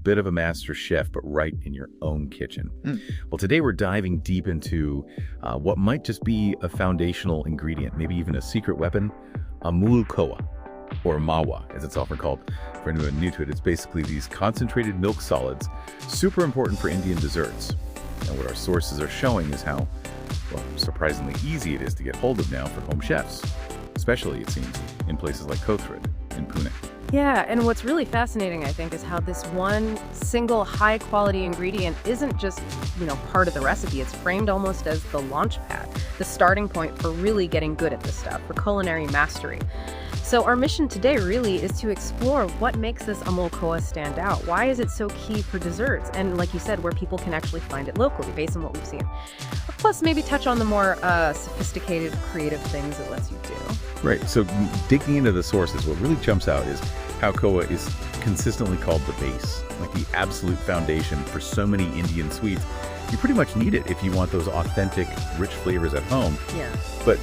Bit of a master chef, but right in your own kitchen. Well, today we're diving deep into what might just be a foundational ingredient, maybe even a secret weapon, amulkoa, or Mawa, as it's often called. For anyone new to it, it's basically these concentrated milk solids, super important for Indian desserts. And what our sources are showing is how, well, surprisingly easy it is to get hold of now for home chefs, especially, it seems, in places like Kothrid in Pune. Yeah, and what's really fascinating, I think, is how this one single high-quality ingredient isn't just, part of the recipe. It's framed almost as the launch pad, the starting point for really getting good at this stuff, for culinary mastery. So our mission today really is to explore what makes this amulkoa stand out. Why is it so key for desserts? And like you said, where people can actually find it locally based on what we've seen. Plus, maybe touch on the more sophisticated, creative things it lets you do. Right, so digging into the sources, what really jumps out is how koa is consistently called the base, like the absolute foundation for so many Indian sweets. You pretty much need it if you want those authentic, rich flavors at home. Yeah. But,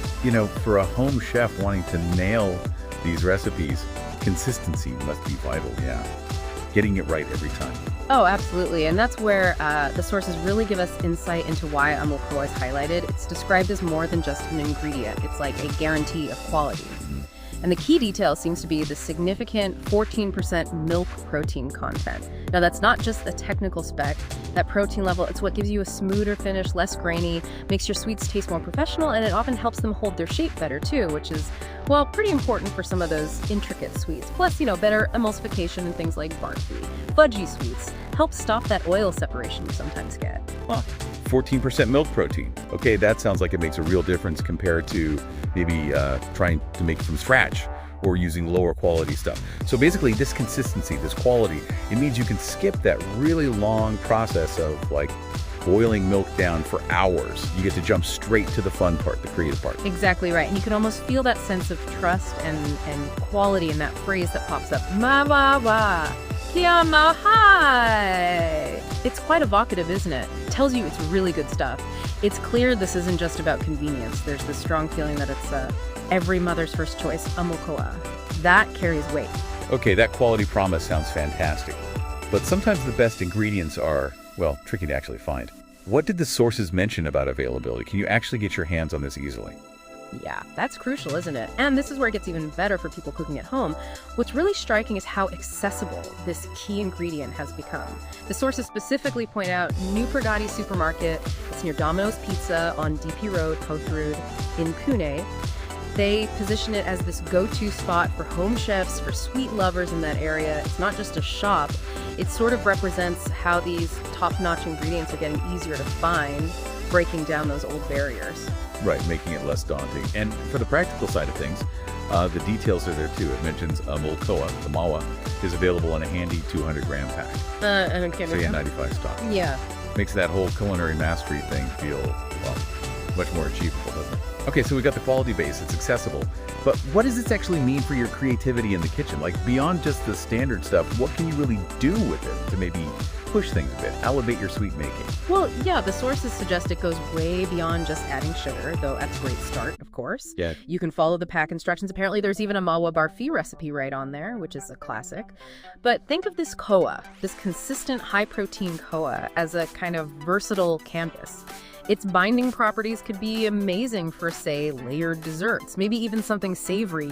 for a home chef wanting to nail these recipes, consistency must be vital, yeah. Getting it right every time. Oh, absolutely. And that's where the sources really give us insight into why amulkoa is highlighted. It's described as more than just an ingredient. It's like a guarantee of quality. And the key detail seems to be the significant 14% milk protein content. Now, that's not just a technical spec. That protein level, it's what gives you a smoother finish, less grainy, makes your sweets taste more professional, and it often helps them hold their shape better too, which is, well, pretty important for some of those intricate sweets. Plus, better emulsification and things like barfi. Fudgy sweets help stop that oil separation you sometimes get. Huh. 14% milk protein. Okay, that sounds like it makes a real difference compared to maybe trying to make it from scratch or using lower quality stuff. So basically, this consistency, this quality, it means you can skip that really long process of like boiling milk down for hours. You get to jump straight to the fun part, the creative part. Exactly right. And you can almost feel that sense of trust and quality in that phrase that pops up. Mawa, kia mahai. It's quite evocative, isn't it? It tells you it's really good stuff. It's clear this isn't just about convenience. There's this strong feeling that it's every mother's first choice, amulkoa. That carries weight. Okay, that quality promise sounds fantastic. But sometimes the best ingredients are, well, tricky to actually find. What did the sources mention about availability? Can you actually get your hands on this easily? Yeah, that's crucial, isn't it? And this is where it gets even better for people cooking at home. What's really striking is how accessible this key ingredient has become. The sources specifically point out New Pragati Supermarket. It's near Domino's Pizza on DP Road, Kothrid in Pune. They position it as this go-to spot for home chefs, for sweet lovers in that area. It's not just a shop. It sort of represents how these top-notch ingredients are getting easier to find, breaking down those old barriers. Right, making it less daunting. And for the practical side of things, the details are there too. It mentions amulkoa, the Mawa, is available in a handy 200-gram pack. So yeah, 95 stock. Yeah. Makes that whole culinary mastery thing feel, well, much more achievable, doesn't it? Okay, so we got the quality base, it's accessible. But what does this actually mean for your creativity in the kitchen? Like, beyond just the standard stuff, what can you really do with it to maybe push things a bit, elevate your sweet making? Well, yeah, the sources suggest it goes way beyond just adding sugar, though that's a great start, of course. Yeah. You can follow the pack instructions. Apparently, there's even a Mawa barfi recipe right on there, which is a classic. But think of this koa, this consistent high-protein koa, as a kind of versatile canvas. Its binding properties could be amazing for, say, layered desserts, maybe even something savory,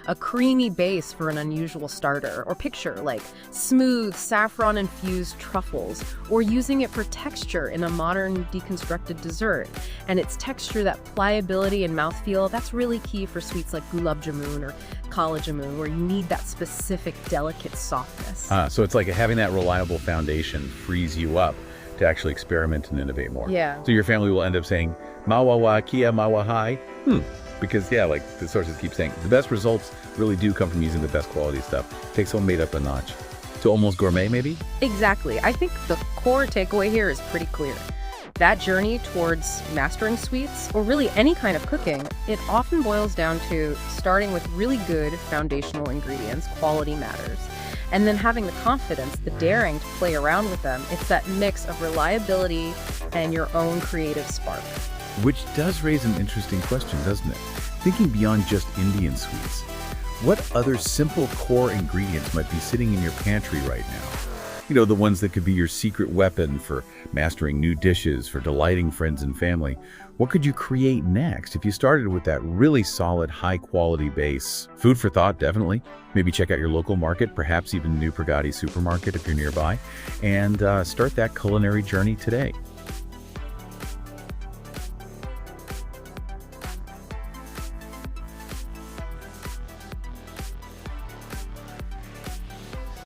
a creamy base for an unusual starter, or picture like smooth saffron-infused truffles, or using it for texture in a modern deconstructed dessert. And its texture, that pliability and mouthfeel, that's really key for sweets like gulab jamun or kala jamun, where you need that specific delicate softness. So it's like having that reliable foundation frees you up to actually experiment and innovate more. Yeah. So your family will end up saying, Mawa wa kia mawa hai. Because, yeah, like the sources keep saying, the best results really do come from using the best quality stuff. Takes homemade up a notch. To almost gourmet, maybe? Exactly. I think the core takeaway here is pretty clear. That journey towards mastering sweets, or really any kind of cooking, it often boils down to starting with really good foundational ingredients. Quality matters. And then having the confidence, the daring to play around with them. It's that mix of reliability and your own creative spark. Which does raise an interesting question, doesn't it? Thinking beyond just Indian sweets, what other simple core ingredients might be sitting in your pantry right now The ones that could be your secret weapon for mastering new dishes, for delighting friends and family. What could you create next if you started with that really solid, high-quality base? Food for thought, definitely. Maybe check out your local market, perhaps even New Pragati supermarket if you're nearby, and start that culinary journey today.